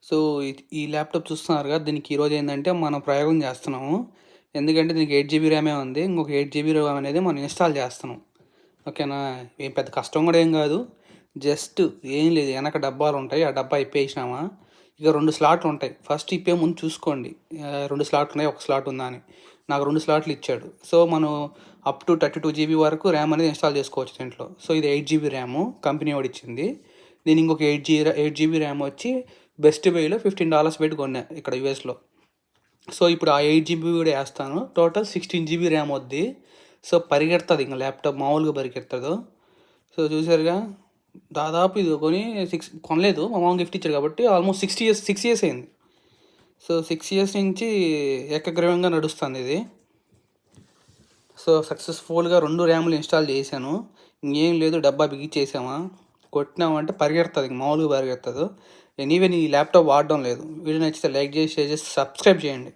So, ఈ laptop చూస్తున్నారుగా, దీనికి ఈరోజు ఏందంటే మనం ప్రయోగం చేస్తున్నాము. ఎందుకంటే దీనికి 8 జీబీ ర్యామే ఉంది. ఇంకొక 8 జీబీ ర్యామ్ అనేది మనం ఇన్‌స్టాల్ చేస్తున్నాం. ఓకేనా? ఏం పెద్ద కష్టం కూడా ఏం కాదు. జస్ట్ ఏం లేదు, వెనక డబ్బాలుంటాయి. ఆ డబ్బా ఇప్పేసినామా, ఇక 2 స్లాట్లు ఉంటాయి. ఫస్ట్ ఇప్పే ముందు చూసుకోండి. 2 స్లాట్లు ఉన్నాయి, ఒక స్లాట్ ఉందా అని. నాకు 2 స్లాట్లు ఇచ్చాడు. సో, మనం అప్ టు 32 జీబీ వరకు ర్యామ్ అనేది ఇన్‌స్టాల్ చేసుకోవచ్చు దీంట్లో. సో, ఇది 8 జీబీ ర్యాము కంపెనీ వాడిచ్చింది. నేను ఇంకొక 8 జీబీ ర్యామ్ వచ్చి బెస్ట్ బైలో $15 పెట్టి కొన్నా ఇక్కడ యూఎస్లో. సో ఇప్పుడు ఆ 8 జీబీ కూడా వేస్తాను. టోటల్ 16 జీబీ ర్యామ్ వద్ది. సో పరిగెడుతుంది, ఇంకా ల్యాప్టాప్ మామూలుగా పరిగెడుతుంది. సో చూసారుగా, దాదాపు ఇది కొని కొనలేదు, మా మామ గిఫ్ట్ ఇచ్చాడు కాబట్టి ఆల్మోస్ట్ 6 ఇయర్స్ అయింది. సో 6 ఇయర్స్ నుంచి ఏకగ్రీవంగా నడుస్తుంది ఇది. సో సక్సెస్ఫుల్గా 2 ర్యాములు ఇన్స్టాల్ చేశాను. ఇంకేం లేదు, డబ్బా బిగించేసామా, కొట్టినామంటే పరిగెడుతుంది, ఇంక మామూలుగా పరిగెడుతుంది. ఎనీవే ఈ ల్యాప్టాప్ వాడడం లేదు. వీడియో నచ్చితే లైక్ చేసి, షేర్ చేసి, సబ్స్క్రైబ్ చేయండి.